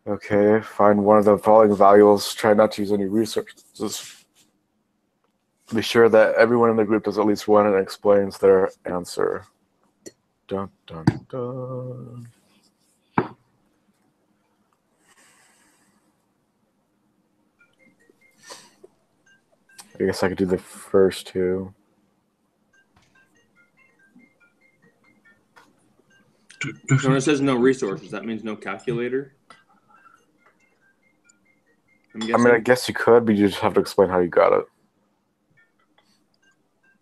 Okay, find one of the following values. Try not to use any resources. Be sure that everyone in the group does at least one and explains their answer. Dun, dun, dun. I guess I could do the first two. When it says no resources, that means no calculator? I mean, I guess you could, but you just have to explain how you got it.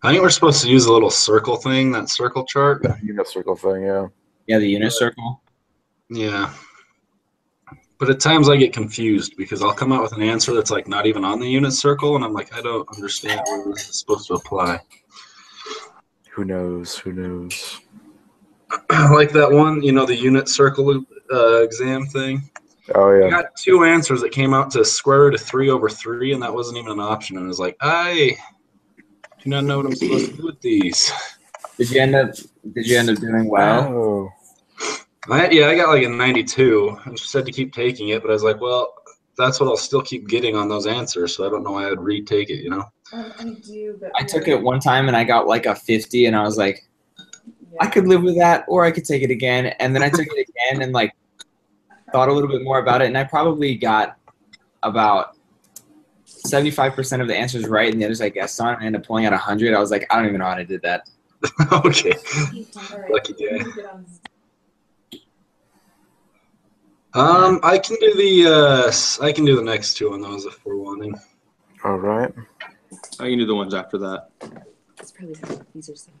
I think we're supposed to use a little circle thing, that circle chart. The unit circle thing, yeah. Yeah, the unit circle. Yeah. But at times I get confused because I'll come out with an answer that's like not even on the unit circle, and I'm like, I don't understand where this is supposed to apply. Who knows? Who knows? Like that one, the unit circle exam thing. Oh, yeah. I got two answers that came out to square root of 3 over 3, and that wasn't even an option. And I was like, I do not know what I'm supposed to do with these. Did you end up doing well? Oh. I got like a 92. I just had to keep taking it, but I was like, well, that's what I'll still keep getting on those answers, so I don't know why I would retake it, I took it one time and I got like a 50, and I was like, I could live with that, or I could take it again. And then I took it again and like thought a little bit more about it, and I probably got about 75% of the answers right, and the others I guessed on. I ended up pulling out 100. I was like, I don't even know how I did that. Okay. Lucky guy. I can do the next two on those if we're wanting. All right. I can do the ones after that. That's probably these are some.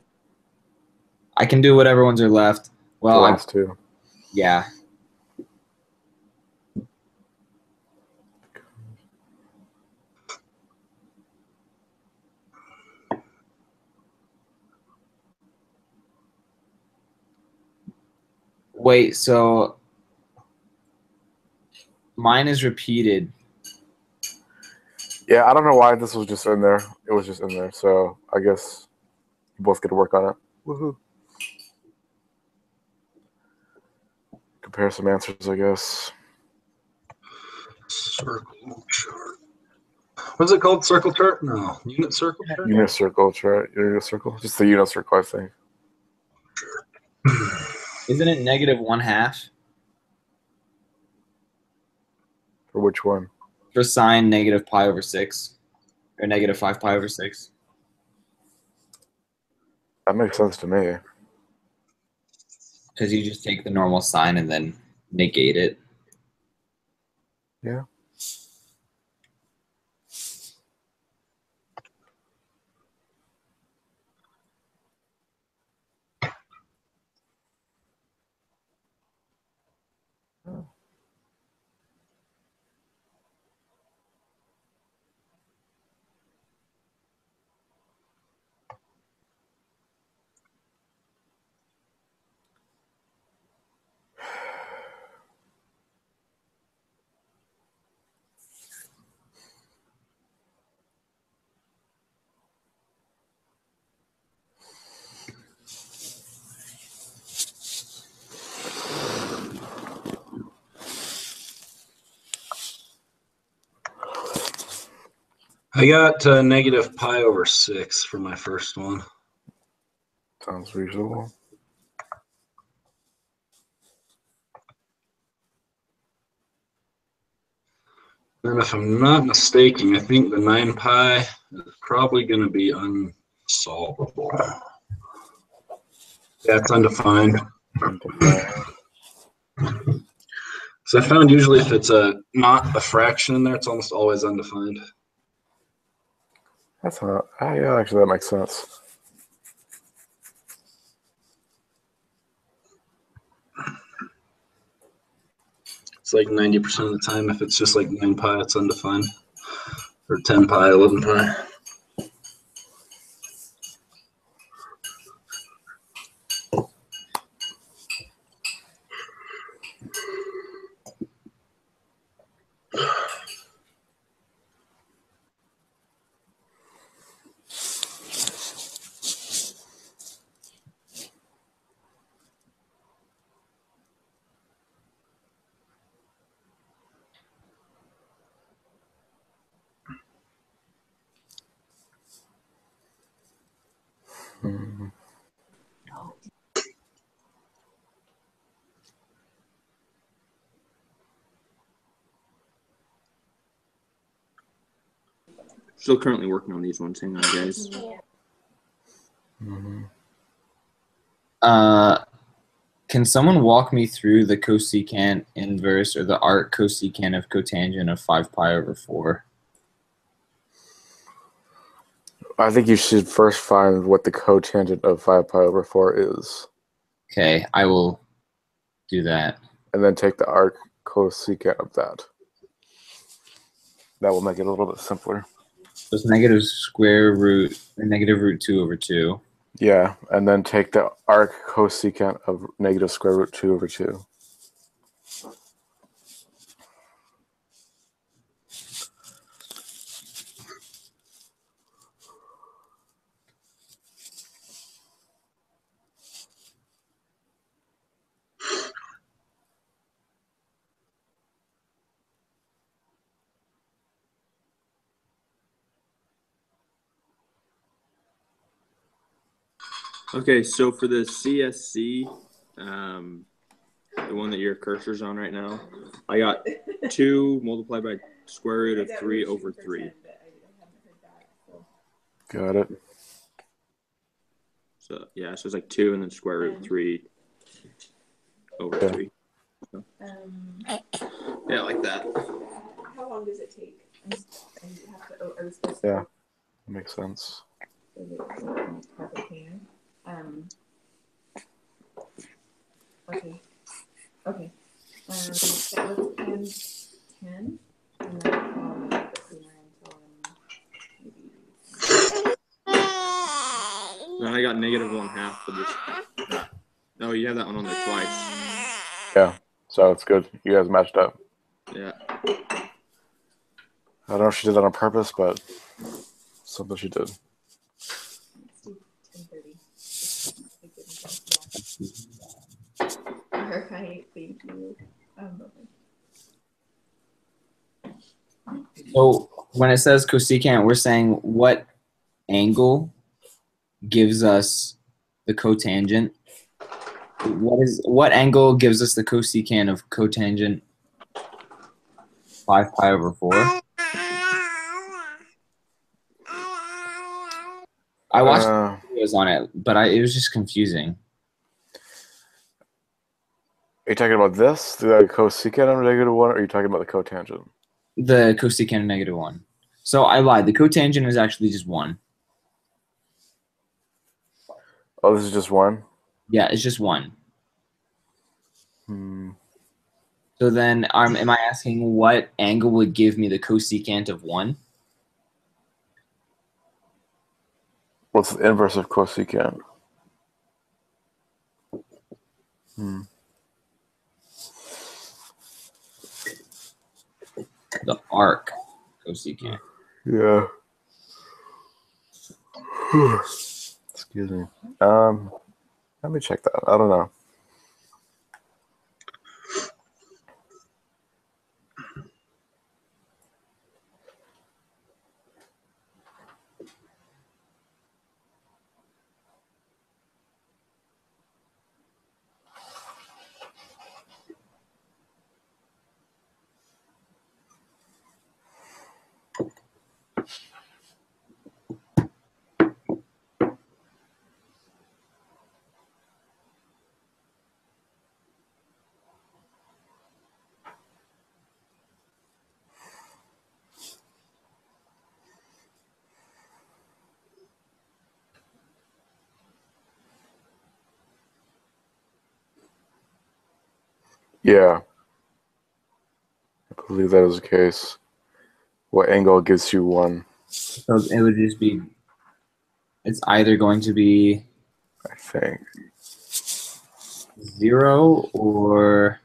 I can do whatever ones are left. Well, The last two. Yeah. Wait, so mine is repeated. Yeah, I don't know why this was just in there. It was just in there, so I guess you both get to work on it. Woohoo. Compare some answers, I guess. Circle chart. What's it called? Circle chart? No. Unit circle chart? Unit circle chart. Unit circle? Just the unit circle, I think. Isn't it -1/2? For which one? For sine -π/6. Or -5π/6. That makes sense to me. Because you just take the normal sine and then negate it. Yeah. I got -π/6 for my first one. Sounds reasonable. And if I'm not mistaken, I think the 9π is probably going to be unsolvable. Yeah, it's undefined. So I found usually if it's not a fraction in there, it's almost always undefined. That's not. Yeah, actually, that makes sense. It's like 90% of the time, if it's just like 9π, it's undefined. Or 10π, 11π. Still currently working on these ones. Hang on, guys. Mm-hmm. Can someone walk me through the cosecant inverse or the arc cosecant of cotangent of 5 pi over 4? I think you should first find what the cotangent of 5 pi over 4 is. Okay, I will do that. And then take the arc cosecant of that. That will make it a little bit simpler. So it's negative square root, negative root 2 over 2. Yeah, and then take the arc cosecant of negative square root 2 over 2. Okay, so for the CSC, the one that your cursor's on right now, I got 2 multiplied by square root of 3 over 3. Got it. So yeah, so it's like 2 and then square root of 3 over 3. So, yeah, like that. How long does it take? Yeah, makes sense. Okay. Okay. That was 10. And then I'll make it cleaner until maybe. Then I got negative 1/2 for this. No, you have that one on there twice. Yeah, so it's good. You guys matched up. Yeah. I don't know if she did that on purpose, but something she did. Let's do 10:30. All right. Thank you. So when it says cosecant, we're saying what angle gives us the cotangent? What angle gives us the cosecant of cotangent 5 pi over 4? I watched videos on it, but it was just confusing. Are you talking about this, the cosecant of -1, or are you talking about the cotangent? The cosecant of -1. So I lied. The cotangent is actually just 1. Oh, this is just 1? Yeah, it's just 1. So then am I asking what angle would give me the cosecant of 1? What's the inverse of cosecant? The arc cosecant. Yeah. Excuse me. Let me check that. I don't know. Yeah. I believe that is the case. What angle gives you 1? So it would just be, it's either going to be I think. 0 or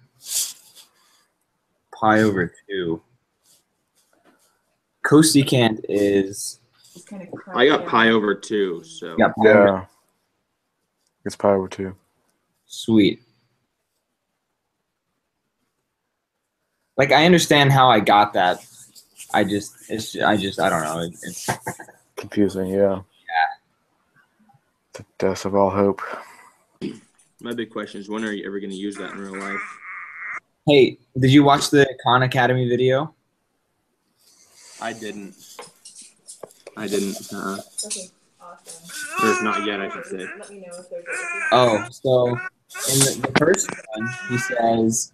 pi over 2. Cosecant is... I got pi over 2, so. Yeah, pi over, Yeah. It's pi over 2. sweet. Like, I understand how I got that. I don't know. It's Confusing, yeah. Yeah. The death of all hope. My big question is, when are you ever going to use that in real life? Hey, did you watch the Khan Academy video? I didn't. I didn't. Okay, awesome. Or not yet, I should say. Let me know if there's Oh, so in the first one, he says,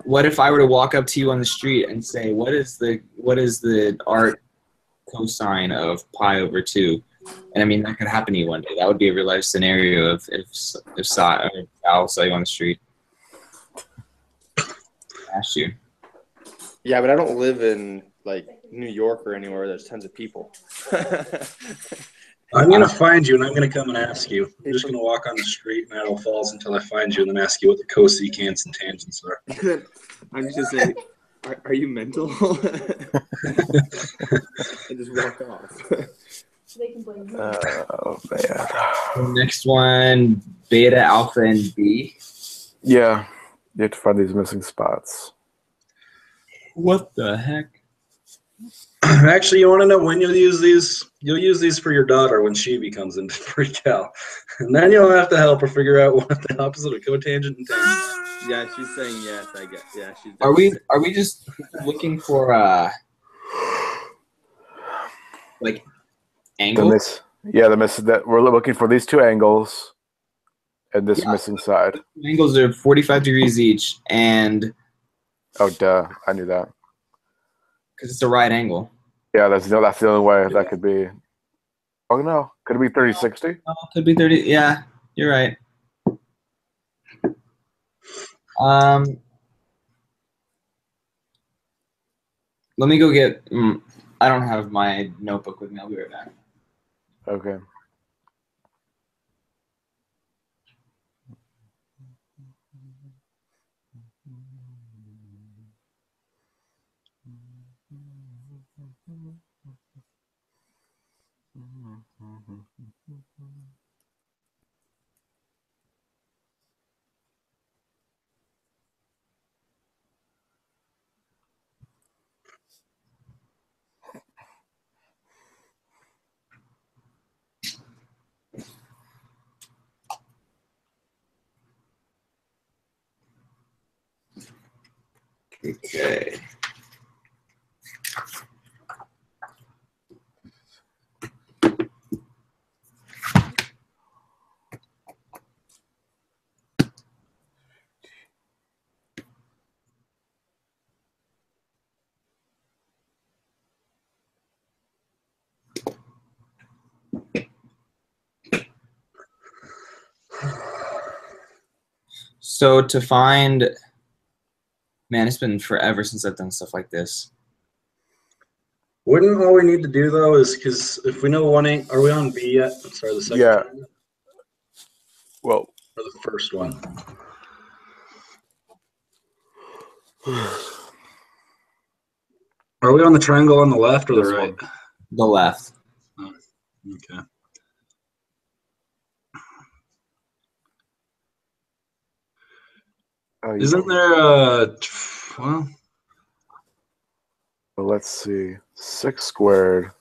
"What if I were to walk up to you on the street and say, what is the art cosine of pi over 2?" And I mean, that could happen to you one day. That would be a real life scenario of if Sal saw you on the street. Asked you. Yeah, but I don't live in like New York or anywhere. There's tons of people. I'm gonna find you and I'm gonna come and ask you. I'm just gonna walk on the street in Idaho Falls until I find you and then ask you what the cosecants and tangents are. I'm just gonna say, are you mental? And just walk off. They can blame me. Oh man. The next one, beta, alpha, and B. Yeah, you have to find these missing spots. What the heck? Actually, you want to know when you'll use these? You'll use these for your daughter when she becomes into pre-cal. And then you'll have to help her figure out what the opposite of cotangent and tangent are. Yeah, she's saying yes, I guess. Yeah, she's Are we just looking for like angles? That we're looking for these two angles and this missing side. Angles are 45 degrees each, and Oh duh, I knew that. because it's a right angle. Yeah, that's the only way that could be. Oh no, could it be 30-60? Oh, could be 30. Yeah, you're right. Let me go get. I don't have my notebook with me. I'll be right back. Okay. Okay. So to find, man, it's been forever since I've done stuff like this. Wouldn't all we need to do though is because if we know one ain't, are we on B yet? Sorry, the second. Yeah. One? Well, Or the first one. Are we on the triangle on the left or the right? The left. Oh, okay. Isn't there well, let's see. 6 squared.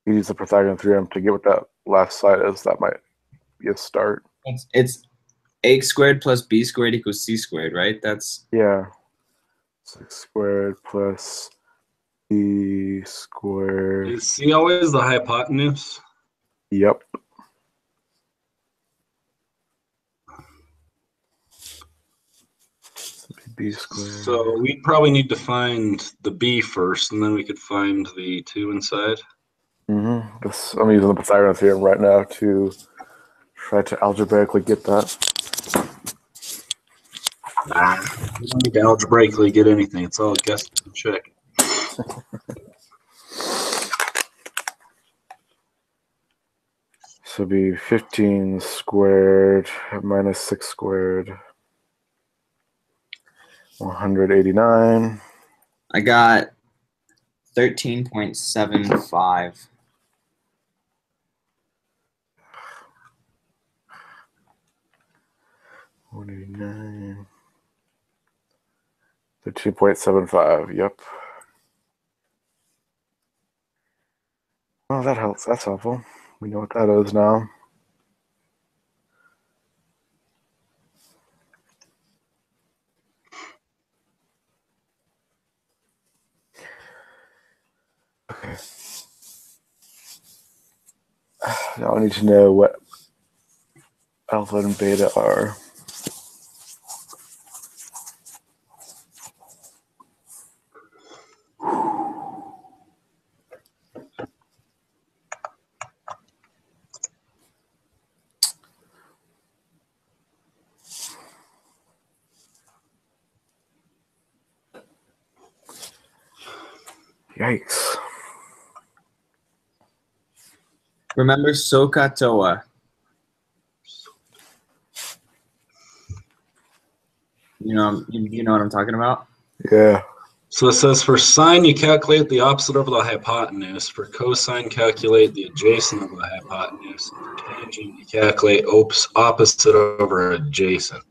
You use the Pythagorean theorem to get what that last side is. That might be a start. It's a squared plus b squared equals c squared, right? That's Yeah. 6 squared plus b squared. is C always the hypotenuse? Yep. B squared. So we probably need to find the B first, and then we could find the 2 inside. I'm using the Pythagorean theorem right now to try to algebraically get that. You don't need to algebraically get anything. It's all guess and check. So it'd be 15 squared minus 6 squared. 189. I got 13.75. 189. 13.75. Yep. Well, that helps. That's helpful. We know what that is now. Okay. Now I need to know what alpha and beta are. Yikes. Remember GHOA. You know what I'm talking about? Yeah. So it says for sine, you calculate the opposite over the hypotenuse. For cosine, calculate the adjacent over the hypotenuse. For tangent, you calculate opposite over adjacent.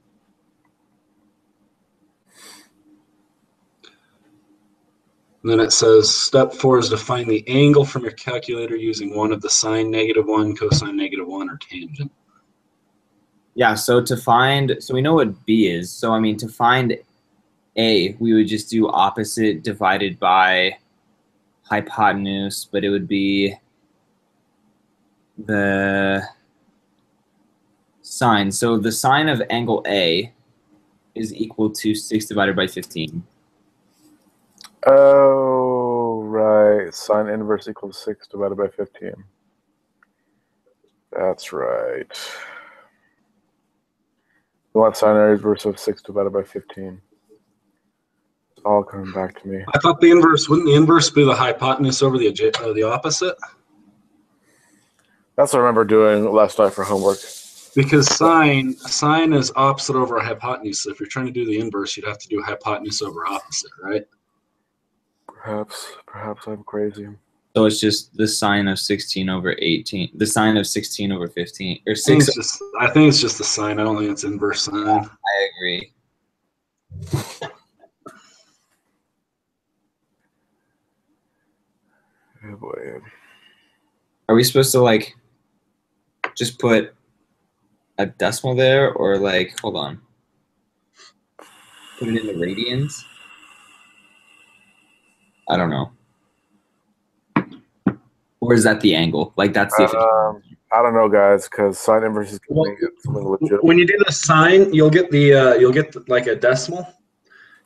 And then it says step 4 is to find the angle from your calculator using one of the sine -1, cosine -1, or tangent. Yeah, so we know what B is. So I mean, to find A, we would just do opposite divided by hypotenuse, but it would be the sine. So the sine of angle A is equal to 6 divided by 15. Oh, right. Sine inverse equals 6 divided by 15. That's right. We want sine inverse of 6 divided by 15. It's all coming back to me. I thought the inverse, wouldn't the inverse be the hypotenuse over the opposite? That's what I remember doing last night for homework. Because sine is opposite over hypotenuse. So if you're trying to do the inverse, you'd have to do hypotenuse over opposite, right? Perhaps I'm crazy. So it's just the sine of 16 over 18, the sine of 16 over 15, or 6. I think it's just the sine. I don't think it's inverse sine. I agree. Oh boy. Are we supposed to like just put a decimal there, or like, hold on, put it in the radians? I don't know. Or is that the angle? Like that's the I don't know, guys, because sine inverse is going to get something legit. When you do the sine, you'll get like a decimal,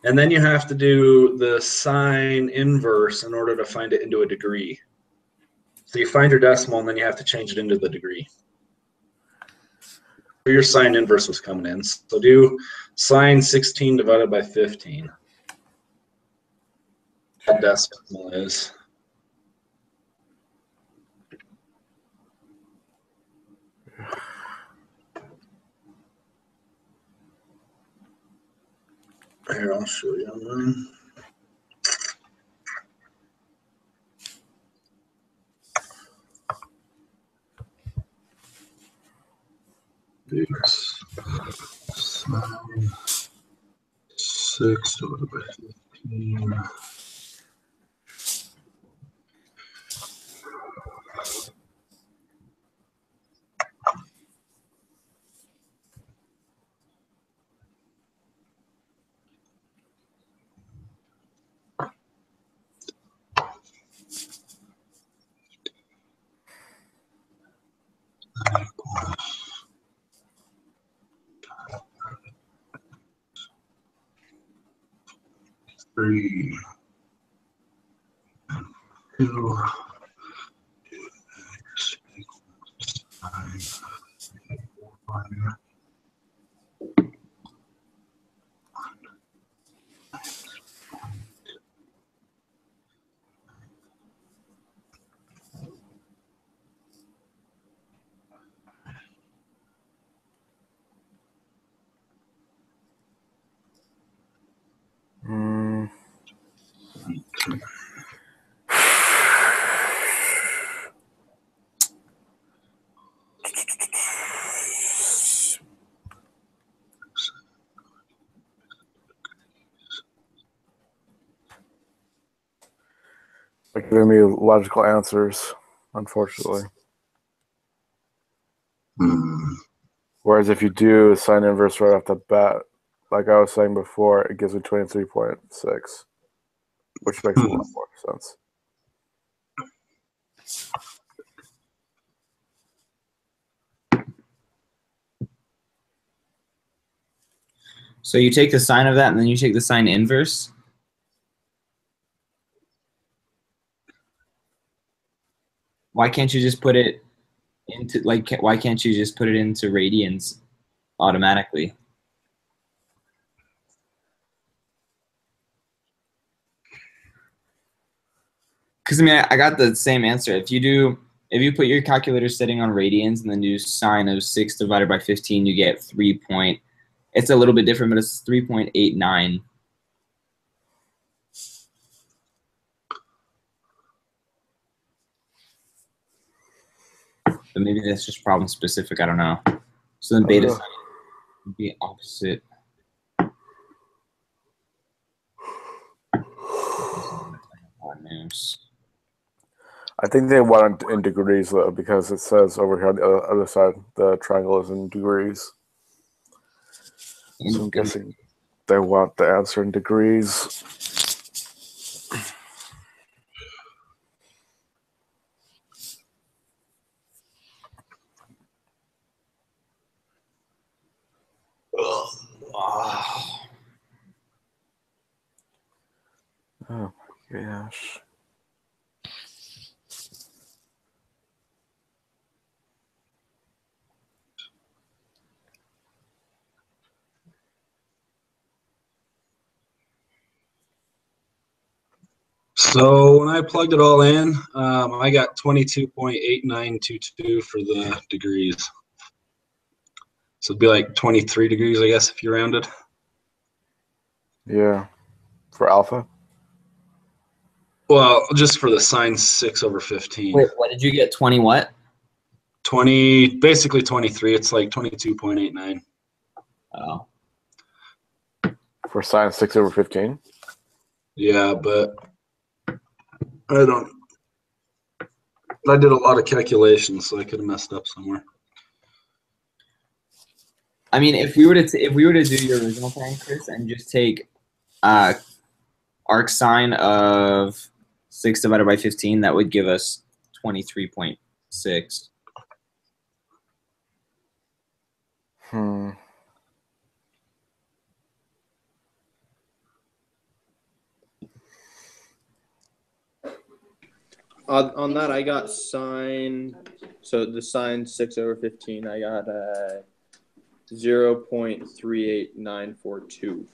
and then you have to do the sine inverse in order to find it into a degree. So you find your decimal, and then you have to change it into the degree. Where your sine inverse was coming in. So do sine 16 divided by 15. That decimal is. Here, I'll show you on mine. It's sine 6 divided by 15. Three, 2, x equals 9, 1. Like giving me logical answers, unfortunately. Whereas if you do sine inverse right off the bat, like I was saying before, it gives me 23.6, which makes a lot more sense. So you take the sine of that, and then you take the sine inverse. Why can't you just put it into, like, why can't you just put it into radians automatically? Because I mean, I got the same answer. If you put your calculator setting on radians and then do sine of 6 divided by 15, you get 3 point. It's a little bit different, but it's 3.89. But maybe that's just problem specific. I don't know. So then beta sine would be opposite. I think they want it in degrees though, because it says over here on the other side the triangle is in degrees. So I'm guessing they want the answer in degrees. Oh my gosh. So when I plugged it all in, I got 22.8922 for the degrees. So it'd be like 23 degrees, I guess, if you rounded. Yeah. For alpha? Well, just for the sine 6 over 15. Wait, what did you get? 20 what? 20, basically 23. It's like 22.89. Oh. For sine 6 over 15? Yeah, but I did a lot of calculations, so I could have messed up somewhere. I mean, if we were to do your original plan, Chris, and just take arc sine of 6 divided by 15, that would give us 23.6. On that, I got sine. So the sine 6 over 15, I got 0.38942.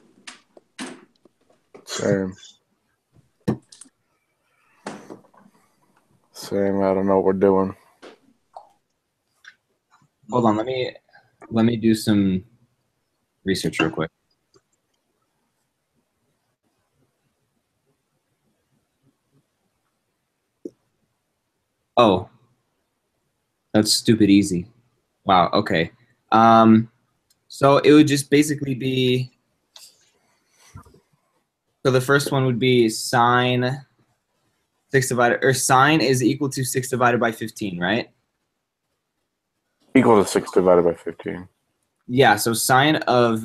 Same. I don't know what we're doing. Hold on, let me do some research real quick. Oh, that's stupid easy. Wow. Okay. So it would just basically be. So the first one would be sine 6 divided, or sine is equal to 6 divided by 15, right? Equal to 6 divided by 15. Yeah. So sine of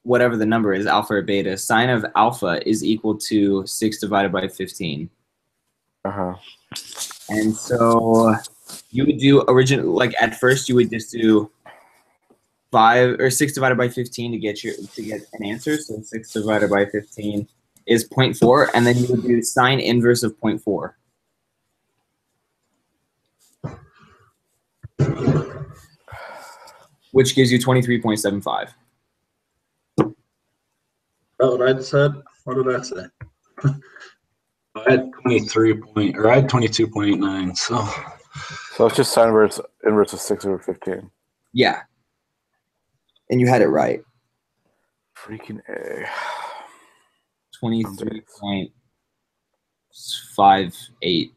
whatever the number is, alpha or beta, sine of alpha is equal to 6 divided by 15. And so you would do like at first you would just do 5 or 6 divided by 15 to get an answer. So 6 divided by 15 is 0.4, and then you would do sine inverse of 0.4. Which gives you 23.75. What I said? What did I say? I had 22.89. So it's just sine inverse of 6 over 15. Yeah. And you had it right. Freaking A. 23.58.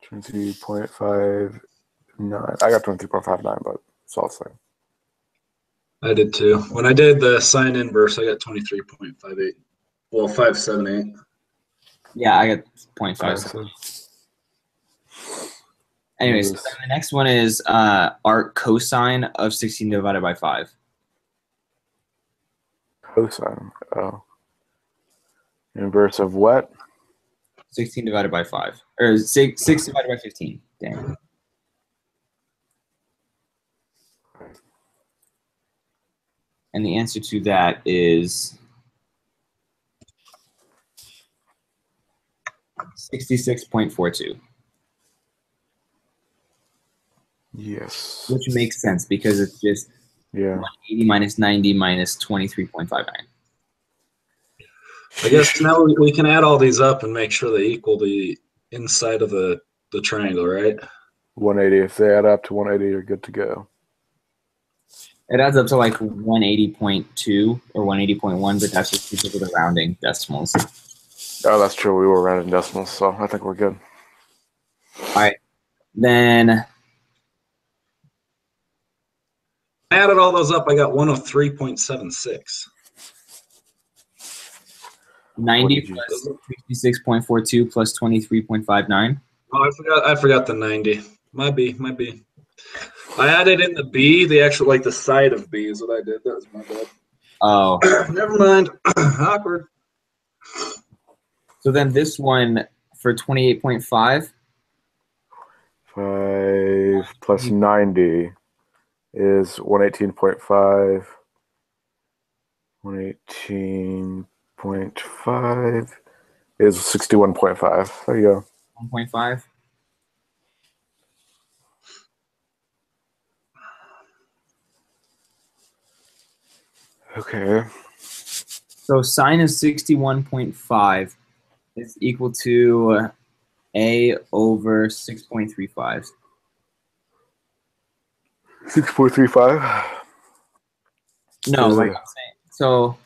23.59. I got 23.59, but it's all the same. I did too. When I did the sine inverse, I got 23.58. Well, 578. Yeah, I got 0.57. Anyway, so then the next one is arc cosine of 16 divided by 5. Cosine. Oh. Inverse of what? 16 divided by 5. Or 6 divided by 15. Damn. And the answer to that is 66.42. Yes. Which makes sense because it's just Yeah. 80 minus 90 minus 23.59. I guess now we can add all these up and make sure they equal the inside of the triangle, right? 180. If they add up to 180, you're good to go. It adds up to like 180.2 or 180.1, but that's just because of the rounding decimals. Oh, that's true. We were rounding decimals, so I think we're good. All right. Then I added all those up. I got 103.76. 90 plus 66.42 plus 23.59. Oh, I forgot the 90. Might be. I added in the B, the actual, like the side of B is what I did. That was my bad. Oh. Never mind. Awkward. So then this one for 28.5. 5 plus 90 is 118.5. 118.5 is 61.5. There you go. 1.5. Okay. So sine of 61.5 is equal to A over 6.35. 6.35. No, like I'm saying. So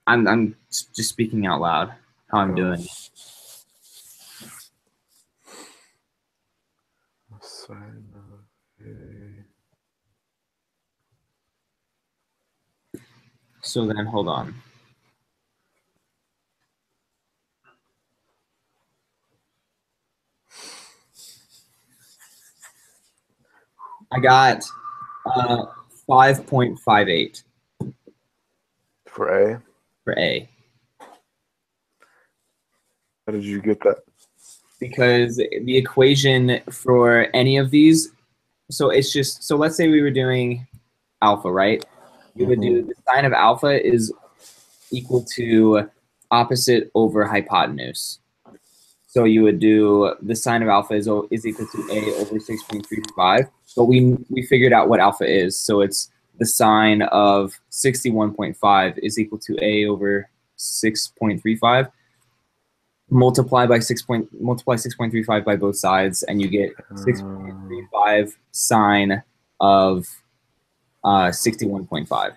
I'm just speaking out loud how I'm doing. Sine of A. So then hold on. I got 5.58 For A. for A. How did you get that? Because the equation for any of these, so it's just, so let's say we were doing alpha, right? You would do the sine of alpha is equal to opposite over hypotenuse. So you would do the sine of alpha is equal to A over 6.35. But we figured out what alpha is. So it's the sine of 61.5 is equal to A over 6.35. Multiply 6.35 by both sides, and you get 6.35 sine of 61.5.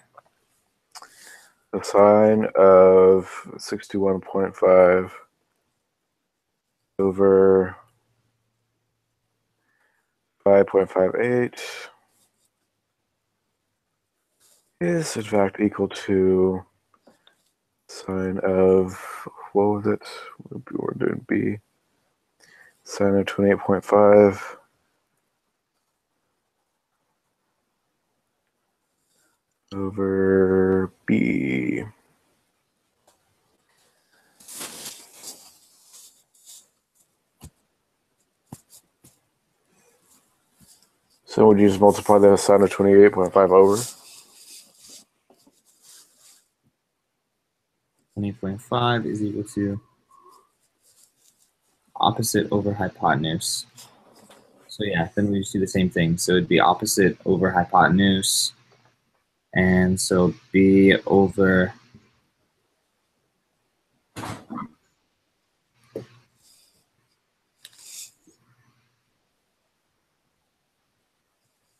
The sine of 61.5 over 5.58 is in fact equal to sine of, what was it? We're doing B. Sine of 28.5 over B. So would you just multiply the sine of 28.5 over? 20.5 is equal to opposite over hypotenuse. So yeah, then we just do the same thing. So it'd be opposite over hypotenuse. And so B over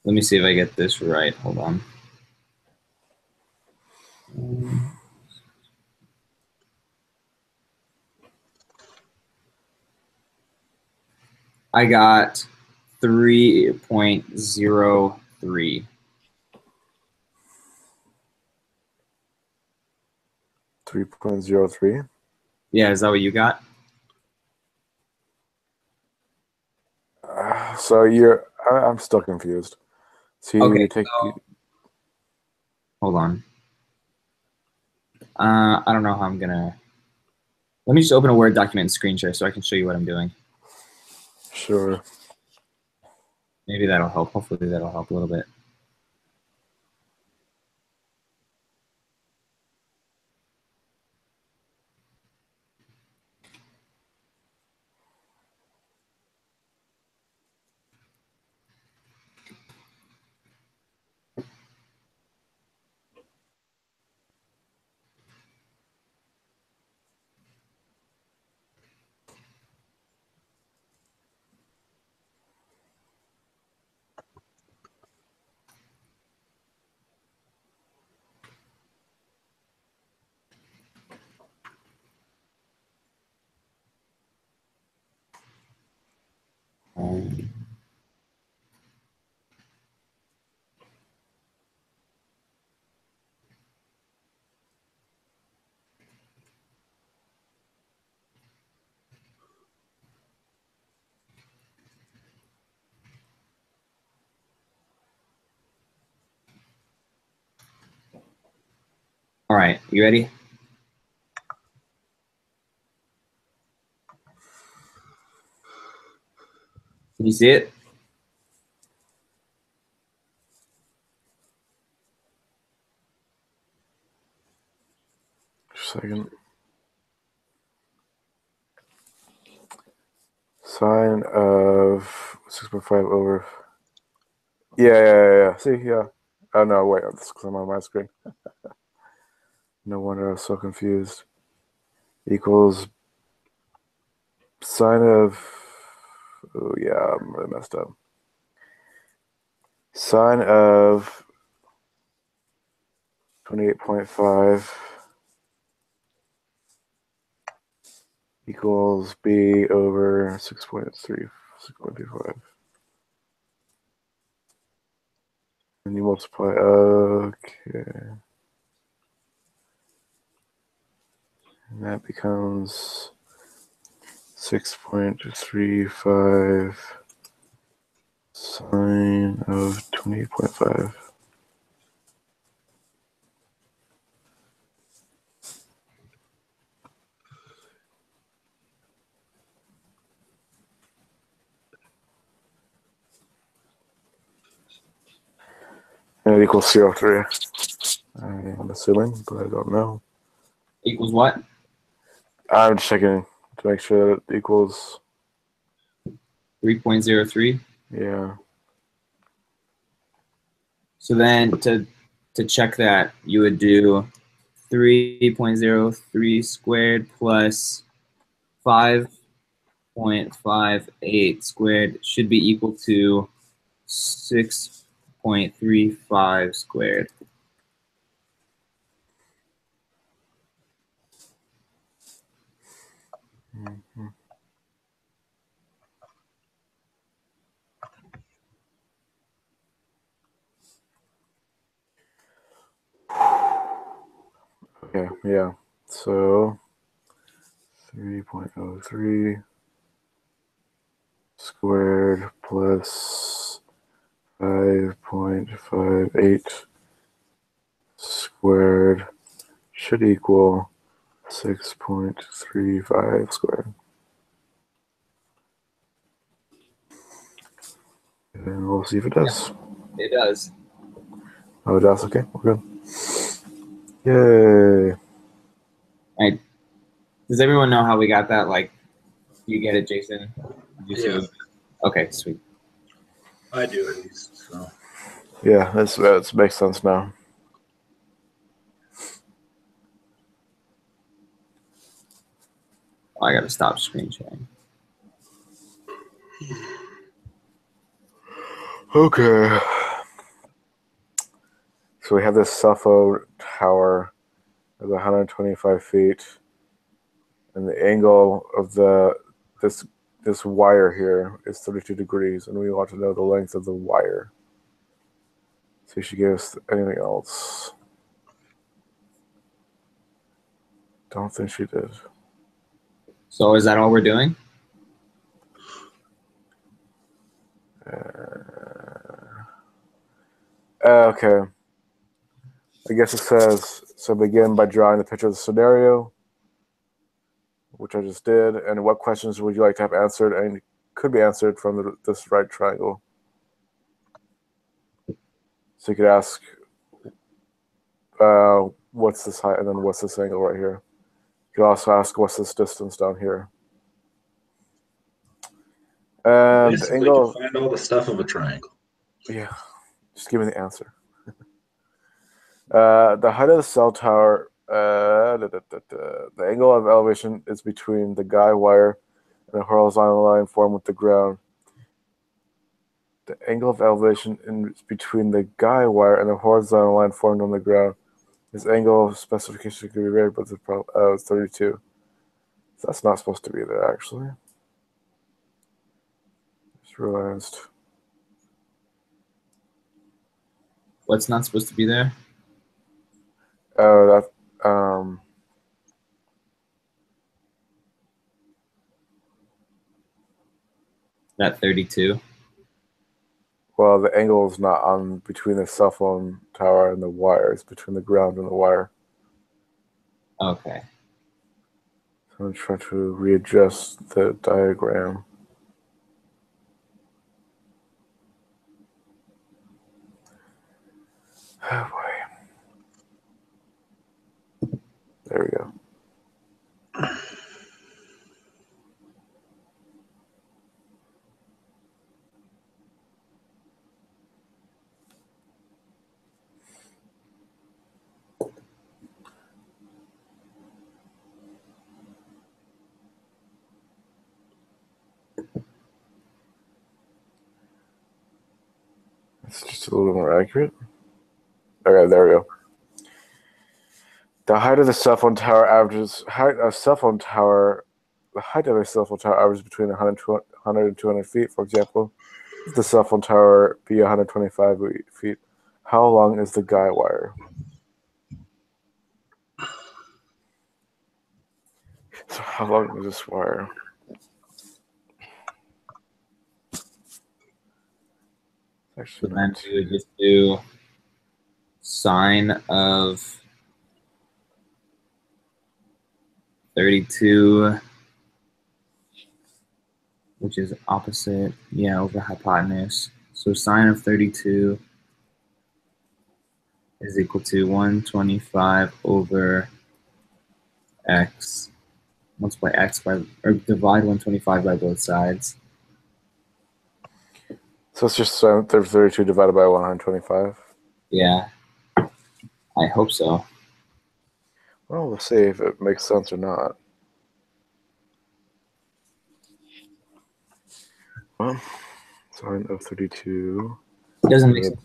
let me see if I get this right. Hold on. I got 3.03. 3.03? Yeah, is that what you got? So I'm still confused. So you Okay, hold on. I don't know how I'm gonna. Let me just open a Word document and screen share so I can show you what I'm doing. Sure. Maybe that'll help. Hopefully that'll help a little bit. All right, you ready? Can you see it? Just a second. Sine of 6.5 over. Yeah. See, yeah. Oh, no, wait. That's because I'm on my screen. No wonder I was so confused. Equals sine of. Oh, yeah, I'm really messed up. Sine of 28.5 equals b over 6.35. And you multiply. Okay. And that becomes 6.35 sine of 28.5. And it equals 0.3. I'm assuming, but I don't know. Equals what? I'm checking to make sure that it equals. 3.03. Yeah. So then to check that, you would do 3.03 squared plus 5.58 squared should be equal to 6.35 squared. Mm-hmm. Okay, yeah. So 3.03 squared plus 5.58 squared should equal 6.35 squared. And we'll see if it does. It does. Oh, it does? Okay, we're good. Yay. Right. Does everyone know how we got that? Like, you get it, Jason? Did you see Yeah. it? Okay, sweet. I do at least. So. Yeah, that makes sense now. Oh, I gotta stop screen sharing. Okay. So we have this Suffolk tower of 125 feet, and the angle of this wire here is 32 degrees, and we want to know the length of the wire. See if she gave us anything else. Don't think she did. So is that all we're doing? Okay. I guess it says, so begin by drawing the picture of the scenario, which I just did, and what questions would you like to have answered, and it could be answered from this right triangle. So you could ask, what's this height, and then what's this angle right here. You could also ask, what's this distance down here? And the Basically, angle, to find all the stuff of a triangle. yeah, just give me the answer. The height of the cell tower, the angle of elevation is between the guy wire and the horizontal line formed with the ground. The angle of elevation is between the guy wire and the horizontal line formed on the ground. This angle of specification could be varied, but it's 32. So that's not supposed to be there, actually. Just realized. What's not supposed to be there? Oh, that That 32. well, the angle is not on between the cell phone tower and the wire. It's between the ground and the wire. Okay. So I'm trying to readjust the diagram. Oh boy. There we go. It's just a little more accurate. Okay, there we go. The height of the cell phone tower averages the height of a cell phone tower averages between 100 and 200 feet, for example. If the cell phone tower be 125 feet, how long is the guy wire? So how long is this wire? So then we would just do sine of 32, which is opposite, over hypotenuse. So sine of 32 is equal to 125 over x. Multiply x by, or divide 125 by both sides. So it's just sine 32 divided by 125? Yeah, I hope so. Well, we'll see if it makes sense or not. Well, sine of 32. It doesn't make sense.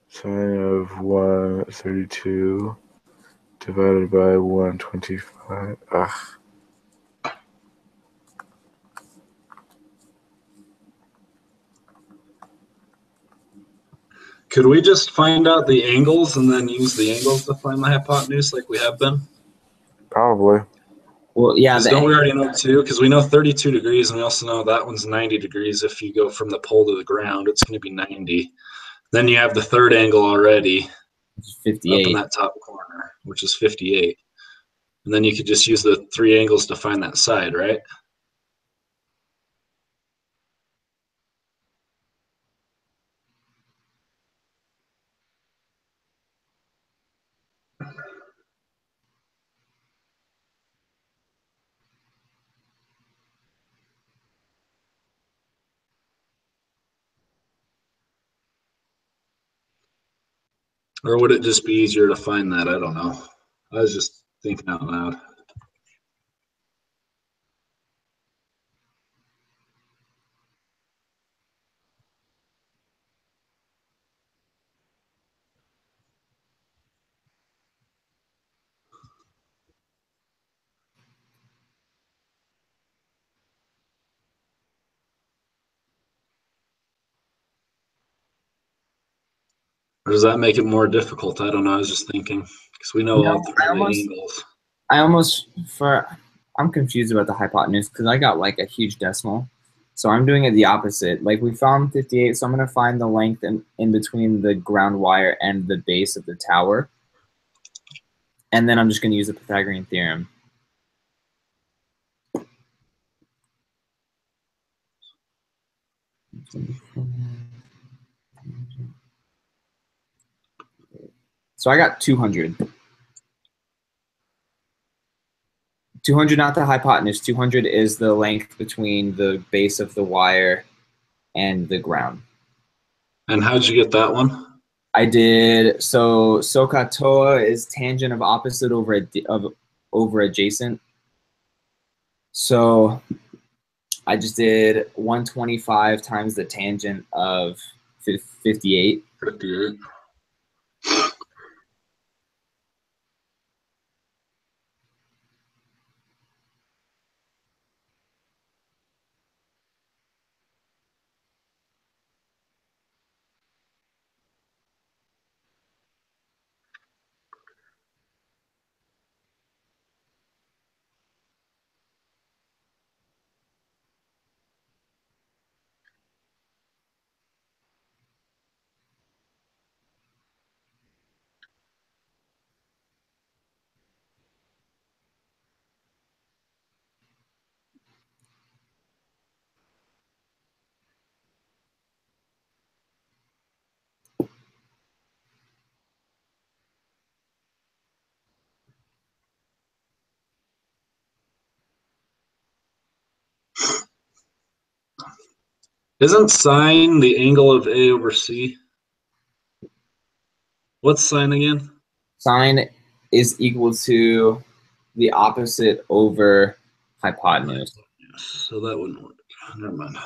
Sine of 132 divided by 125. Ugh. Could we just find out the angles and then use the angles to find the hypotenuse like we have been? Probably. Well, yeah. Because don't we already know two? Because we know 32 degrees, and we also know that one's 90 degrees. If you go from the pole to the ground, it's going to be 90. Then you have the third angle already 58. up in that top corner, which is 58. And then you could just use the three angles to find that side, right? Or would it just be easier to find that? I don't know. I was just thinking out loud. Or does that make it more difficult? I don't know. I was just thinking because we know all the angles. I'm confused about the hypotenuse because I got like a huge decimal. So I'm doing it the opposite. Like we found 58, so I'm going to find the length in between the ground wire and the base of the tower. And then I'm just going to use the Pythagorean theorem. So I got 200. 200, not the hypotenuse. 200 is the length between the base of the wire and the ground. And how'd you get that one? I did, so GHOA is tangent of opposite over adjacent. So I just did 125 times the tangent of 58. 58. Isn't sine the angle of A over C? What's sine again? Sine is equal to the opposite over hypotenuse. So that wouldn't work. Never mind.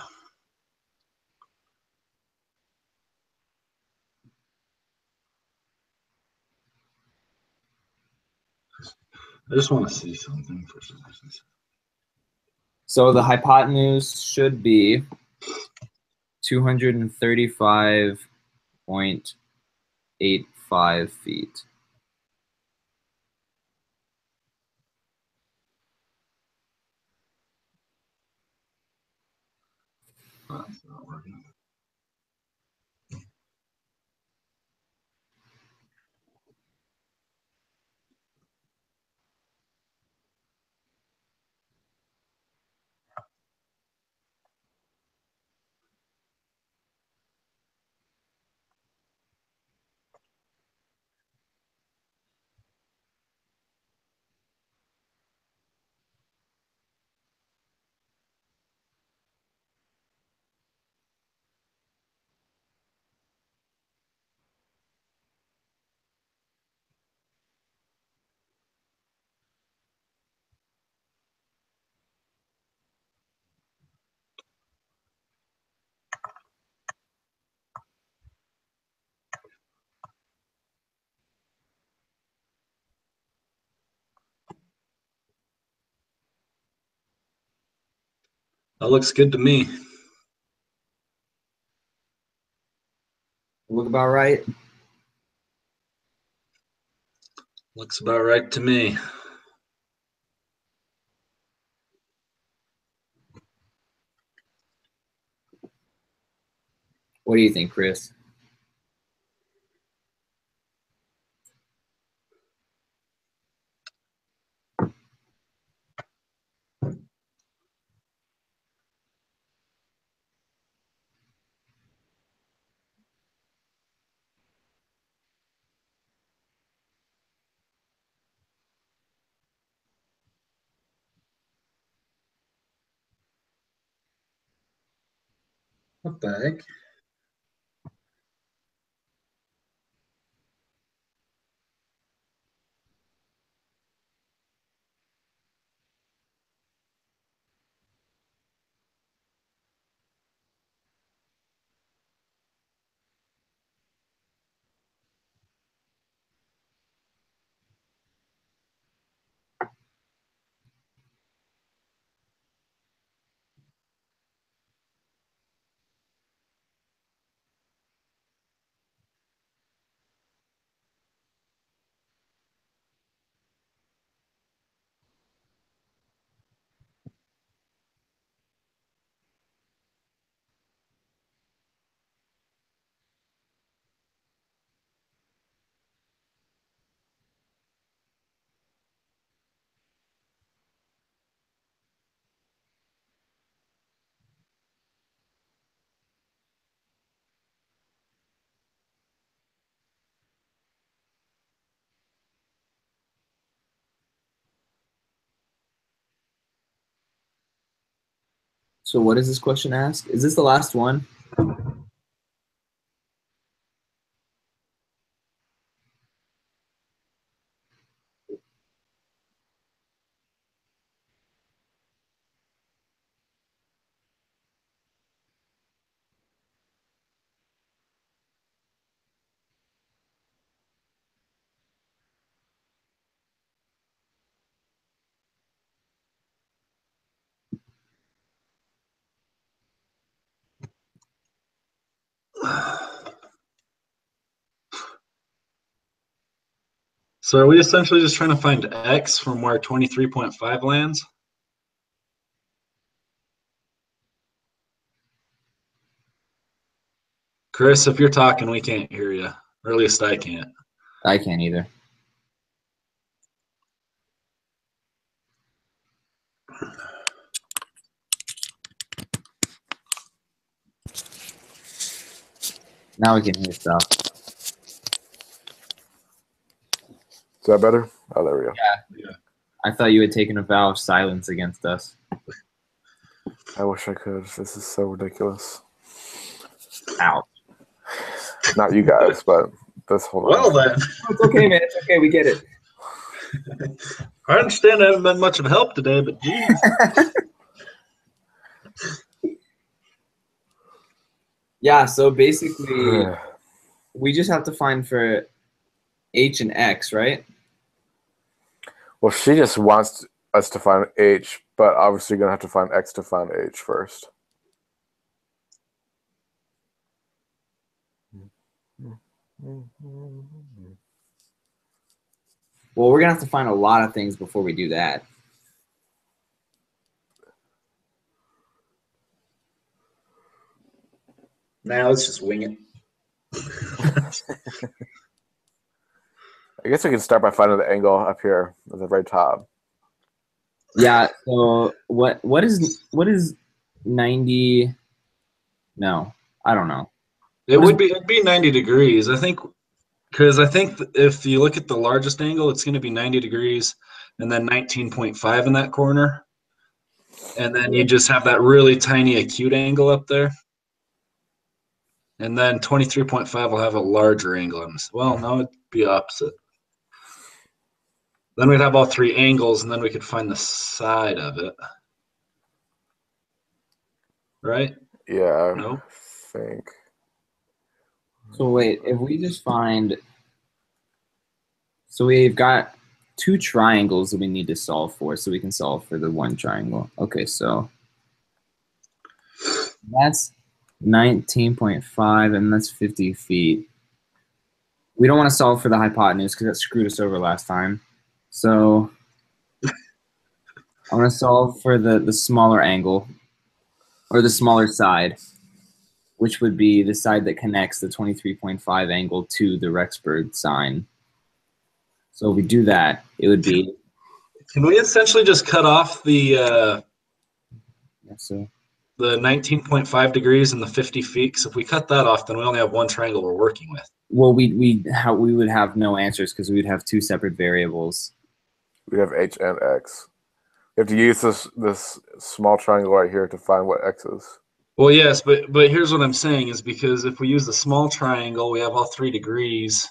I just want to see something for some reason. So the hypotenuse should be 235.85 feet. That's not working. That looks good to me. Look about right. Looks about right to me. What do you think, Chris? What the heck? So what does this question ask? Is this the last one? So are we essentially just trying to find X from where 23.5 lands? Chris, if you're talking, we can't hear you. Or at least I can't. I can't either. Now we can hear stuff. Is that better? Oh, there we go. I thought you had taken a vow of silence against us. I wish I could. This is so ridiculous. Ow. Not you guys, but this whole. Well then, It's okay, man. It's okay. We get it. I understand I haven't been much of help today, but geez. Yeah, so basically, we just have to find for H and X, right? Well, she just wants us to find H, but obviously you're going to have to find X to find H first. Well, we're going to have to find a lot of things before we do that. Now let's just wing it. I guess we can start by finding the angle up here at the very top. Yeah, so what is 90? No, I don't know. It'd be 90 degrees, I think, because I think if you look at the largest angle, it's going to be 90 degrees, and then 19.5 in that corner, and then you just have that really tiny acute angle up there, and then 23.5 will have a larger angle. Well, no, it'd be opposite. Then we'd have all three angles, and then we could find the side of it. Right? Yeah, No? I think. So wait, if we just find, so we've got two triangles that we need to solve for, so we can solve for the one triangle. Okay, so that's 19.5, and that's 50 feet. We don't want to solve for the hypotenuse because that screwed us over last time. So I want to solve for the smaller angle, or the smaller side, which would be the side that connects the 23.5 angle to the Rexburg sign. So if we do that, it would be... Can we essentially just cut off the 19.5 degrees and the 50 feet? Because if we cut that off, then we only have one triangle we're working with. Well, we would have no answers because we would have two separate variables. We have H and X. We have to use this small triangle right here to find what X is. Well, yes, but here's what I'm saying is because if we use the small triangle, we have all 3 degrees.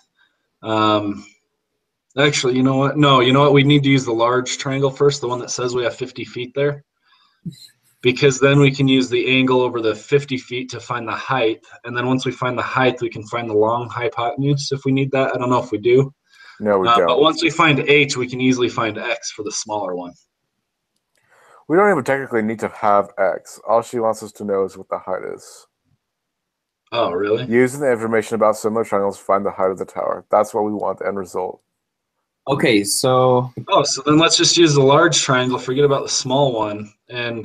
Actually, you know what? No, you know what? We need to use the large triangle first, the one that says we have 50 feet there. Because then we can use the angle over the 50 feet to find the height. And then once we find the height, we can find the long hypotenuse if we need that. I don't know if we do. No, we don't. But once we find H, we can easily find X for the smaller one. We don't even technically need to have X. All she wants us to know is what the height is. Oh, really? Using the information about similar triangles to find the height of the tower. That's what we want, the end result. Okay, so... Oh, so then let's just use the large triangle, forget about the small one, and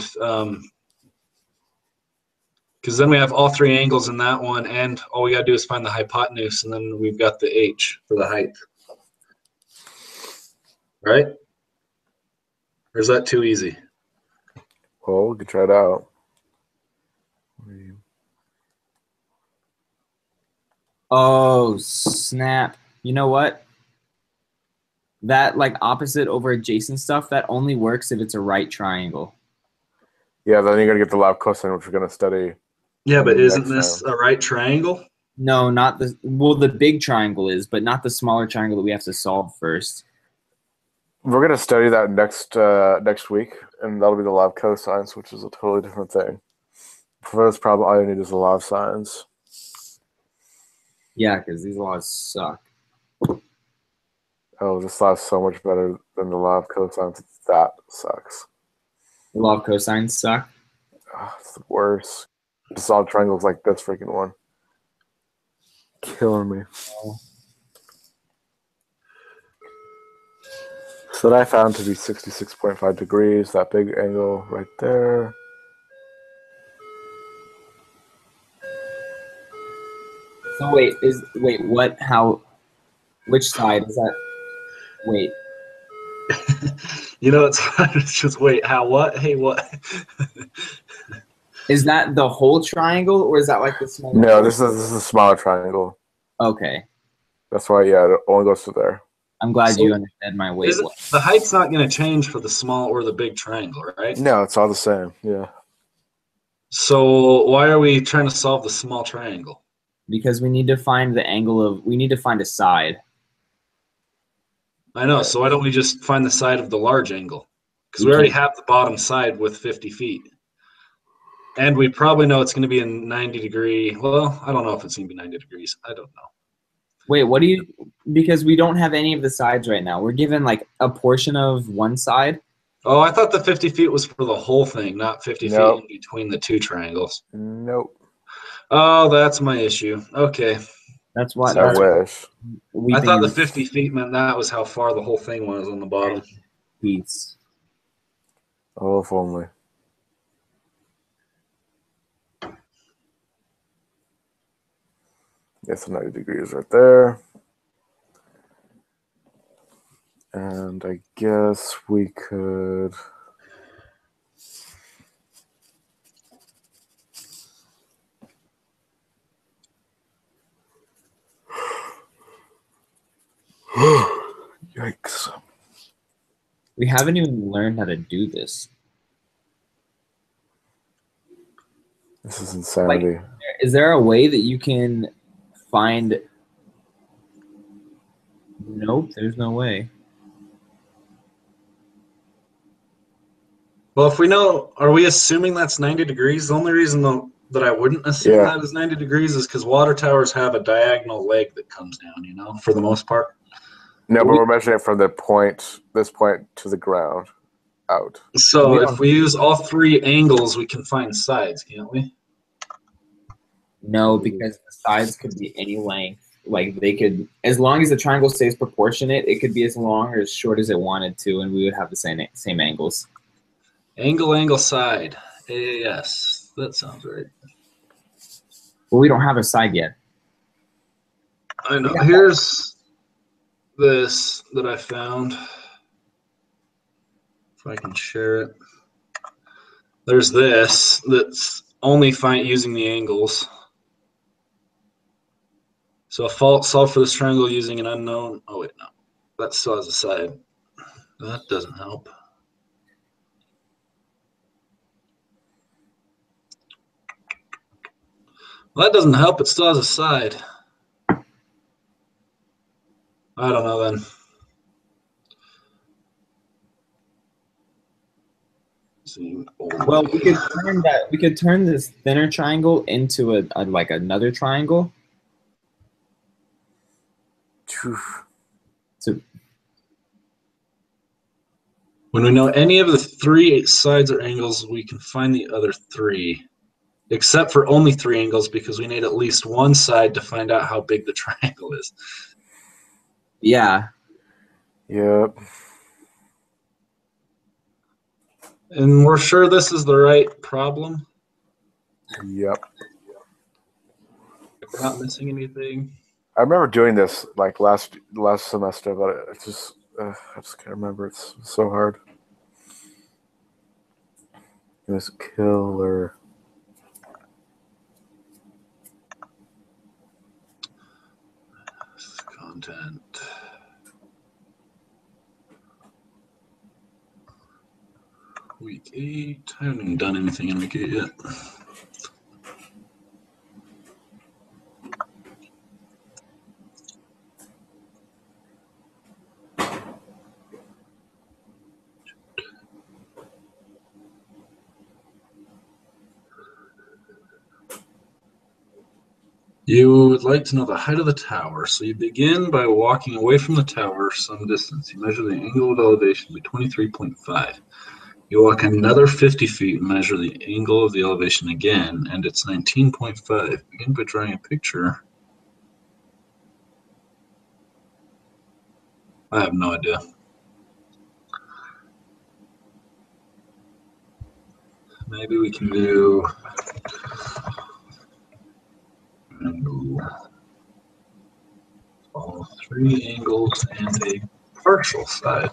because then we have all 3 angles in that one, and all we got to do is find the hypotenuse, and then we've got the H for the height. Right? Or is that too easy? Well, we could try it out. Oh, snap. You know what? That, like, opposite over adjacent stuff, that only works if it's a right triangle. Yeah, then you're going to get the lab cosine, which we're going to study. Yeah, but isn't this a right triangle? No, not the... Well, the big triangle is, but not the smaller triangle that we have to solve first. We're going to study that next week, and that'll be the lab cosines, which is a totally different thing. For this problem, all you need is the lab sines. Yeah, because these laws suck. Oh, this lab's so much better than the lab cosines. That sucks. The law of cosines suck? Oh, it's the worst. To solve triangles like this freaking one. Killing me. Oh. So that I found to be 66.5 degrees, that big angle right there. So wait, what, how, which side is that? Wait. You know, it's hard. It's just, wait, how, what? Hey, what? Is that the whole triangle, or is that like the small? No, this is a smaller triangle. Okay. That's why, yeah, it only goes to there. I'm glad you understood my wait. The height's not going to change for the small or the big triangle, right? No, it's all the same, yeah. So why are we trying to solve the small triangle? Because we need to find the angle of, we need to find a side. I know, so why don't we just find the side of the large angle? Because We we already can't. have the bottom side with 50 feet. And we probably know it's going to be a 90 degree. Well, I don't know if it's going to be 90 degrees. I don't know. Wait, what do you, because we don't have any of the sides right now. We're given like a portion of one side. Oh, I thought the 50 feet was for the whole thing, not 50 Nope. feet in between the two triangles. Nope. Oh, that's my issue. Okay. That's what I wish. I thought the 50 feet meant that was how far the whole thing was on the bottom. Peace. Oh, if only. Yes, 90 degrees right there. And I guess we could. Yikes. We haven't even learned how to do this. This is insanity. Like, is there a way that you can find? Nope, there's no way. Well, if we know, are we assuming that's 90 degrees? The only reason that I wouldn't assume that is 90 degrees is because water towers have a diagonal leg that comes down, you know, for the most part. No, but we're measuring it from the point, this point to the ground, out. So if we use all three angles, we can find sides, can't we? No, because the sides could be any length. Like they could, as long as the triangle stays proportionate, it could be as long or as short as it wanted to, and we would have the same angles. Angle, side. Yes, that sounds right. But we don't have a side yet. I know. Here's this that I found. If I can share it. There's this that's only fine using the angles. So a fault solve for this triangle using an unknown. Oh wait, no, that still has a side. That doesn't help. Well, that doesn't help. It still has a side. I don't know then. Well, we could turn this thinner triangle into a like another triangle. So when we know any of the three sides or angles, we can find the other three, except for only three angles because we need at least one side to find out how big the triangle is. Yeah. Yep. And we're sure this is the right problem? Yep. We're not missing anything? I remember doing this like last semester, but it's just I just can't remember. It's so hard. It was killer. Content. Week 8. I haven't even done anything in week 8 yet. You would like to know the height of the tower. So you begin by walking away from the tower some distance. You measure the angle of elevation to be 23.5. You walk another 50 feet and measure the angle of the elevation again, and it's 19.5. Begin by drawing a picture. I have no idea. Maybe we can do all three angles and a partial side.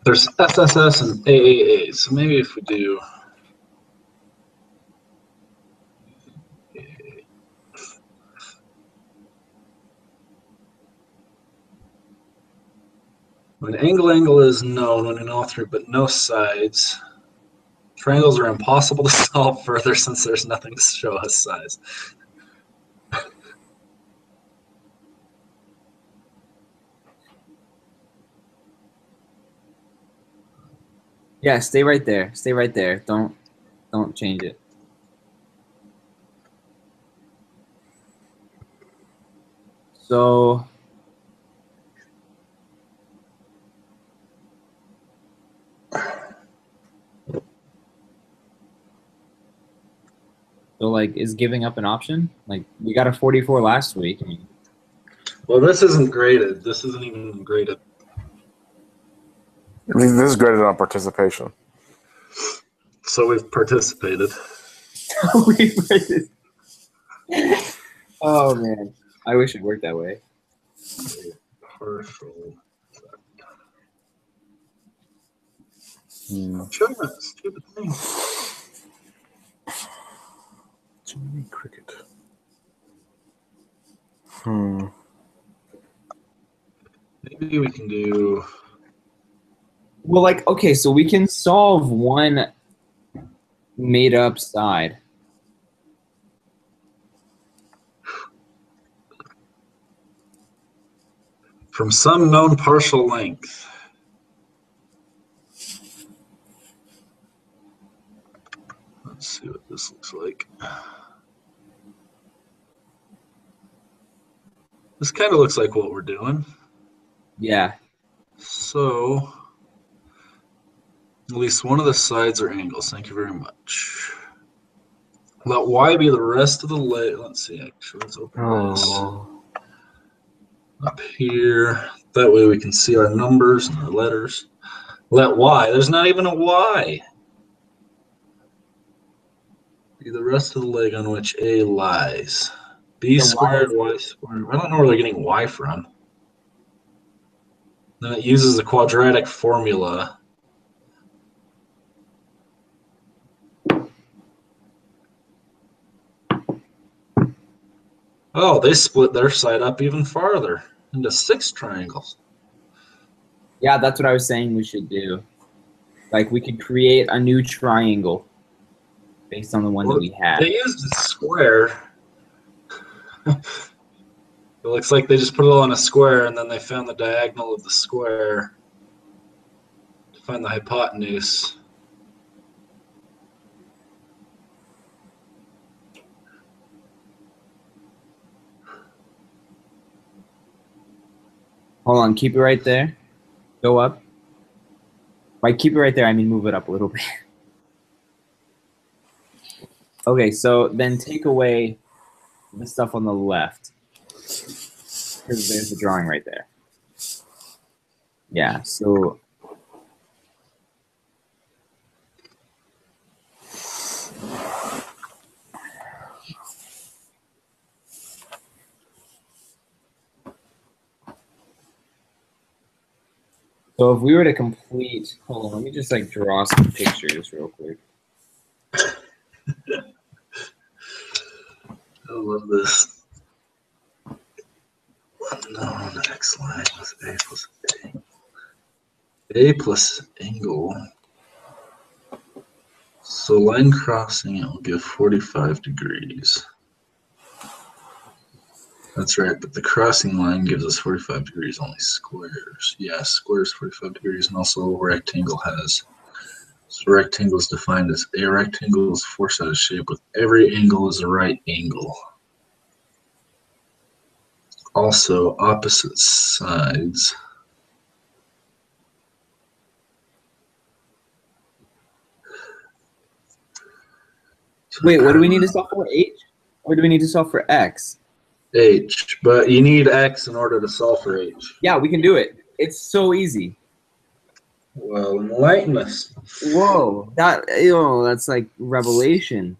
There's SSS and AAA, so maybe if we do When angle is known, when in all three, but no sides. Triangles are impossible to solve further since there's nothing to show us size. Yeah, stay right there. Stay right there. Don't change it. So like, is giving up an option? Like, we got a 44 last week. I mean, Well, this isn't graded. This isn't even graded. I mean, this is graded on participation. So we've participated. Oh man, I wish it worked that way. Partial. Hmm. Show me that stupid thing. Jiminy Cricket. Maybe we can do. Well, like, okay, so we can solve one made-up side. From some known partial length. Let's see what this looks like. This kind of looks like what we're doing. Yeah. So, at least one of the sides are angles. Thank you very much. Let y be the rest of the leg. Let's see, actually, let's open this up here. That way we can see our numbers and our letters. Let y, there's not even a y. Be the rest of the leg on which a lies. B squared, y squared. I don't know where they're getting y from. Then it uses the quadratic formula. Oh, they split their side up even farther into 6 triangles. Yeah, that's what I was saying we should do. Like, we could create a new triangle based on the one that we had. They used a square. It looks like they just put it all in a square, and then they found the diagonal of the square to find the hypotenuse. Hold on, keep it right there. Go up. By keep it right there, I mean move it up a little bit. Okay, so then take away the stuff on the left. Because there's the drawing right there. Yeah, so if we were to complete, hold on, let me just like draw some pictures real quick. I love this. No, the next line was a plus a. A plus angle. So line crossing, it will give 45 degrees. That's right, but the crossing line gives us 45 degrees, only squares. Yeah, squares 45 degrees, and also a rectangle has. So rectangle is defined as a rectangle is a four-sided shape with every angle is a right angle. Also, opposite sides. Wait, what do we need to solve for? H? Or do we need to solve for X? H, but you need X in order to solve for H. Yeah, we can do it. It's so easy. Well, enlighten us. Whoa, that's like revelation.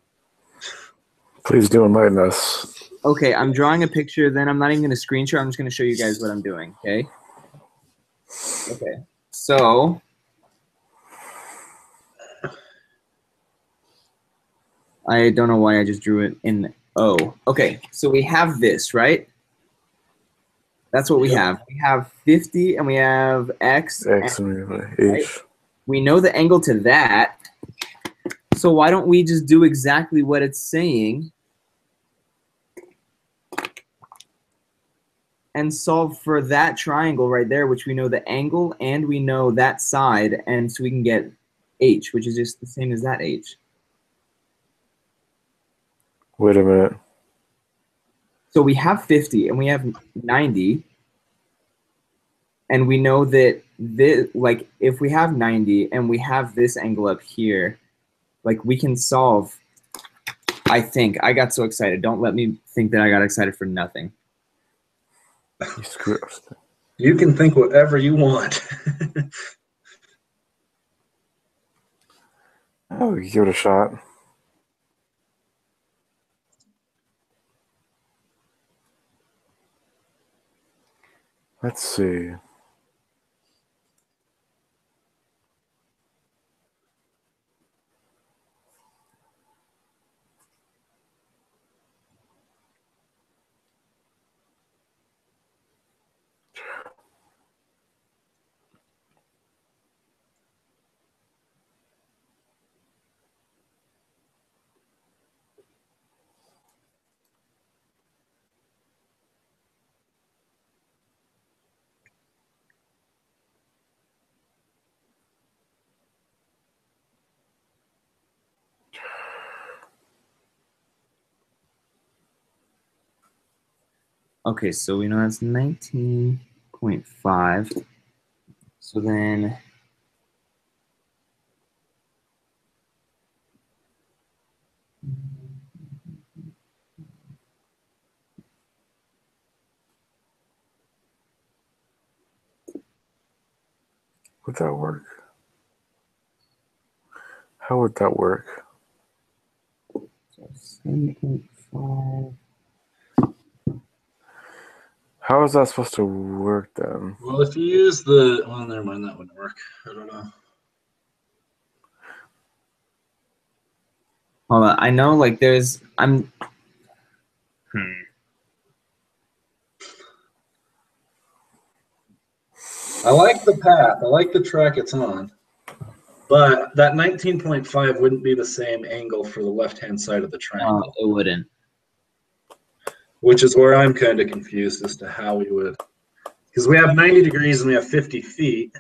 Please do enlighten us. Okay, I'm drawing a picture, then I'm not even going to screenshot. I'm just going to show you guys what I'm doing, okay? Okay, so I don't know why I just drew it in O. Okay, so we have this, right? That's what we have. We have 50 and we have X. X and right? H. We know the angle to that. So why don't we just do exactly what it's saying and solve for that triangle right there, which we know the angle and we know that side, and so we can get H, which is just the same as that H. Wait a minute. So we have 50 and we have 90, and we know that this, like, if we have 90 and we have this angle up here, like, we can solve. I think I got so excited. Don't let me think that I got excited for nothing. You screwed up. You can think whatever you want. Oh, give it a shot. Let's see. Okay, so we know that's 19.5. So then Would that work? How would that work? 7.5. How is that supposed to work then? Well, if you use the, well, never mind, that wouldn't work. I don't know. Hold on, I know, like, there's, I like the path. I like the track it's on. But that 19.5 wouldn't be the same angle for the left-hand side of the triangle. it wouldn't. Which is where I'm kind of confused as to how we would. Because we have 90 degrees and we have 50 feet.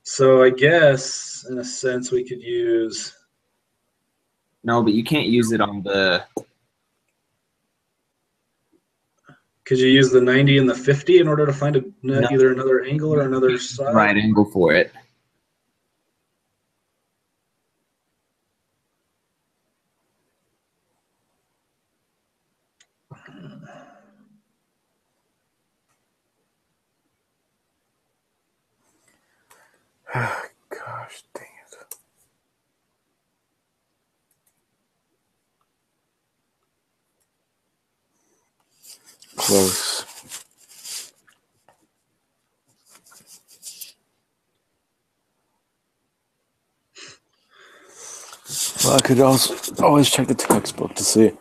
So I guess, in a sense, we could use... No, but you can't use it on the... Could you use the 90 and the 50 in order to find either another angle or another side? Right angle for it. Gosh dang it. Close. Well, I could also always check the textbook to see.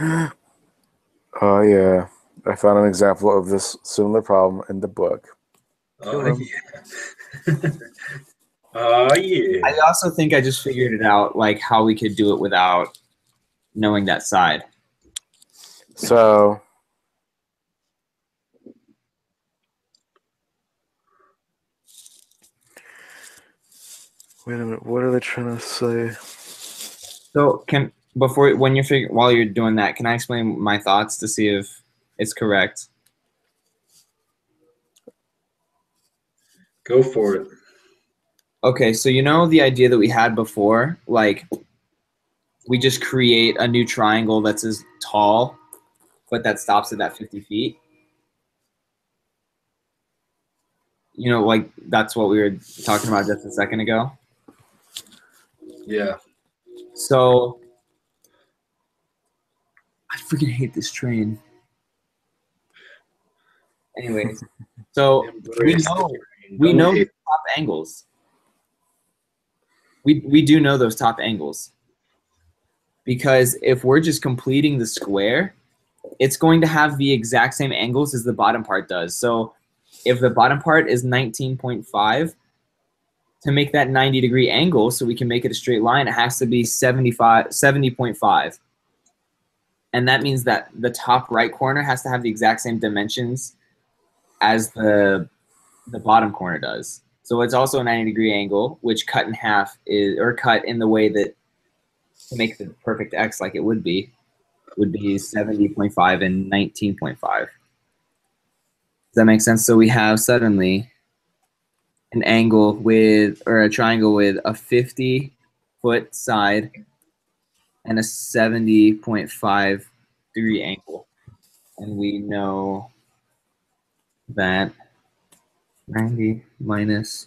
Oh yeah, I found an example of this similar problem in the book. Kill Oh him. yeah. Oh yeah. I also think I just figured it out, like how we could do it without knowing that side. So wait a minute, what are they trying to say? So while you're doing that, can I explain my thoughts to see if it's correct? Go for it. Okay, so you know the idea that we had before, like we just create a new triangle that's as tall, but that stops at that 50 feet. You know, like that's what we were talking about just a second ago. Yeah. So I freaking hate this train. Anyways, so Embrace the train. we Don't know hate. top angles. We do know those top angles. Because if we're just completing the square, it's going to have the exact same angles as the bottom part does. So if the bottom part is 19.5, to make that 90-degree angle so we can make it a straight line, it has to be 70.5. And that means that the top right corner has to have the exact same dimensions as the bottom corner does. So it's also a 90-degree angle, which cut in half is, or cut in the way that to make the perfect X like it would be 70.5 and 19.5. Does that make sense? So we have suddenly an angle with, or a triangle with a 50-foot side and a 70.5 degree angle. And we know that 90 minus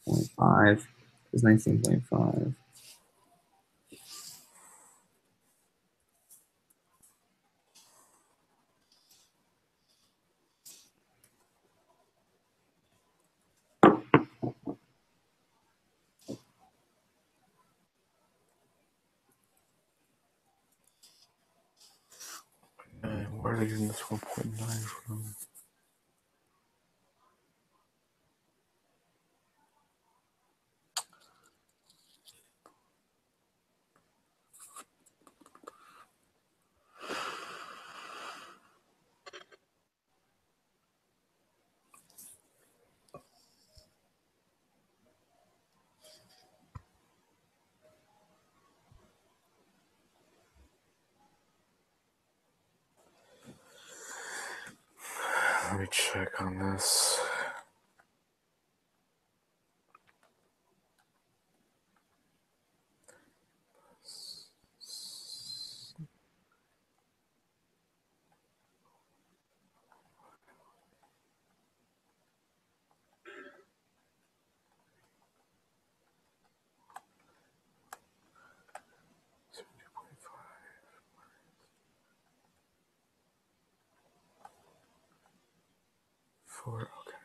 0.5 is 19.5. Where are they getting this 1.9 from? Let me check on this. Four, okay.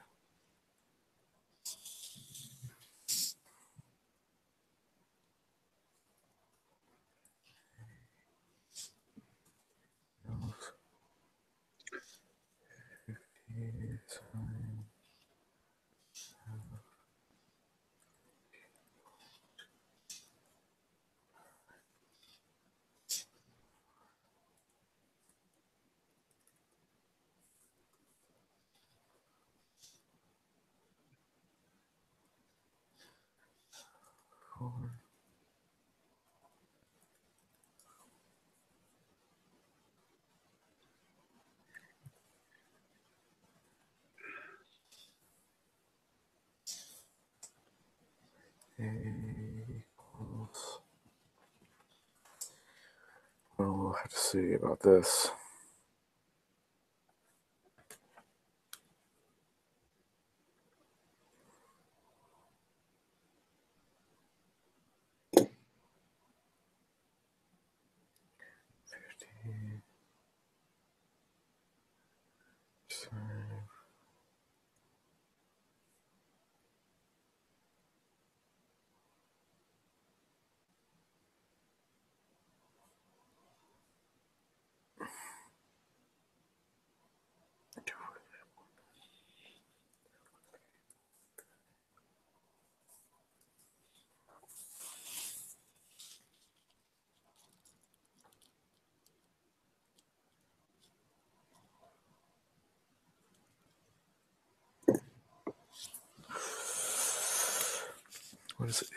Equals. Well, we'll have to see about this. What is it?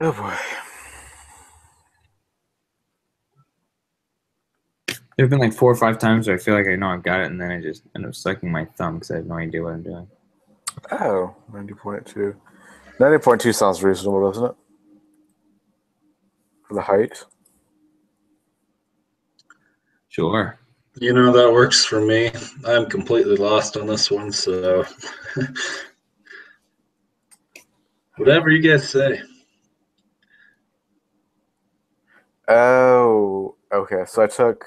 Oh boy. There have been like 4 or 5 times where I feel like I know I've got it, and then I just end up sucking my thumb because I have no idea what I'm doing. Oh, 90.2. 90.2 sounds reasonable, doesn't it? For the height. Sure. You know, that works for me. I'm completely lost on this one, so whatever you guys say. Oh, okay. So I took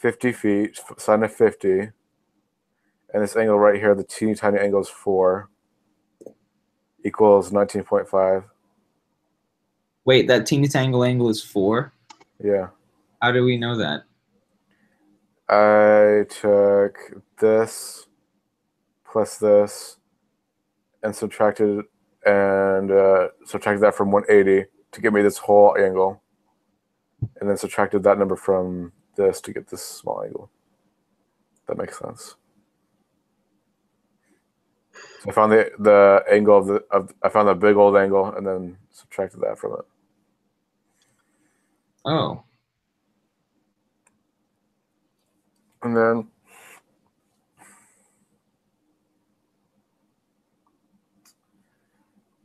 50 feet, sine of 50, and this angle right here, the teeny tiny angle is 4, equals 19.5. Wait, that teeny tangle angle is 4? Yeah. How do we know that? I took this plus this and subtracted that from 180 to give me this whole angle, and then subtracted that number from this to get this small angle. That makes sense. So I found the angle I found the big old angle and then subtracted that from it. Oh. And then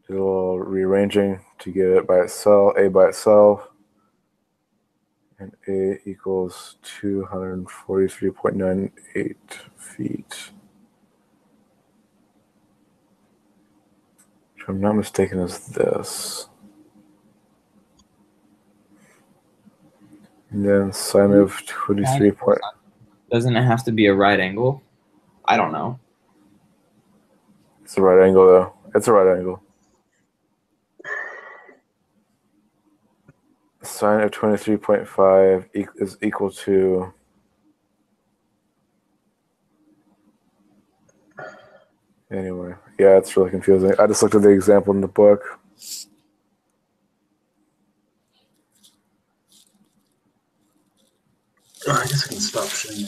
did a little rearranging to get it by itself, A by itself. And A equals 243.98 feet. If I'm not mistaken, is this. And then sine of 23 point. Doesn't it have to be a right angle? I don't know. It's a right angle, though. It's a right angle. Sine of 23.5 is equal to. Anyway, yeah, it's really confusing. I just looked at the example in the book. Oh, I guess I can stop sharing.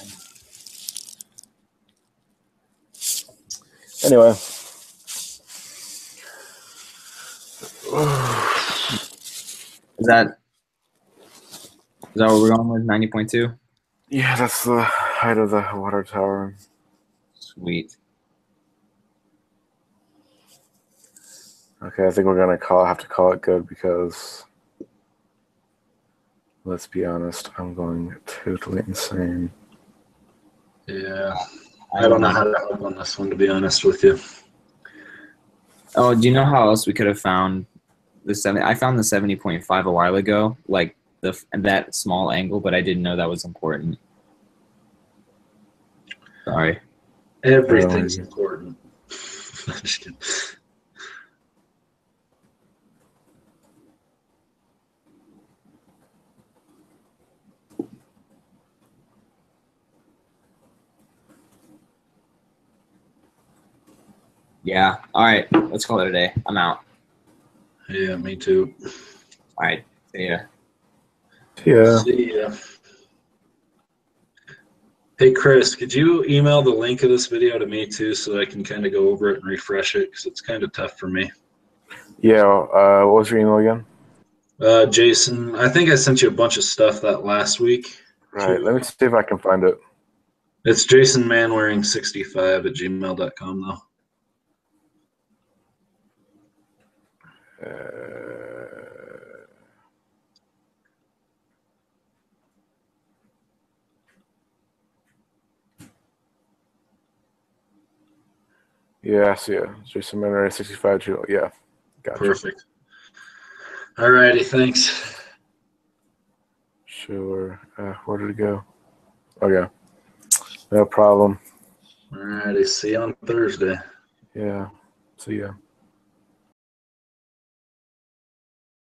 Anyway. Is that what we're going with? 90.2? Yeah, that's the height of the water tower. Sweet. Okay, I think we're gonna have to call it good because, let's be honest, I'm going totally insane. Yeah, I don't know how to help on this one, to be honest with you. Oh, do you know how else we could have found the 70? I found the 70.5 a while ago, like that small angle, but I didn't know that was important. Sorry. Everything's important. I'm just kidding. Yeah. All right. Let's call it a day. I'm out. Yeah, me too. All right. See ya. Yeah. See ya. Hey, Chris, could you email the link of this video to me too so I can kind of go over it and refresh it because it's kind of tough for me? Yeah. What was your email again? Jason, I think I sent you a bunch of stuff that last week. Right. Let me see if I can find it. It's jasonmanwearing65@gmail.com though. Yeah, I see it. Jason Manor 65. Yeah. Gotcha. Perfect. All righty, thanks. Sure. Where did it go? Okay. No problem. All righty, see you on Thursday. Yeah. See ya.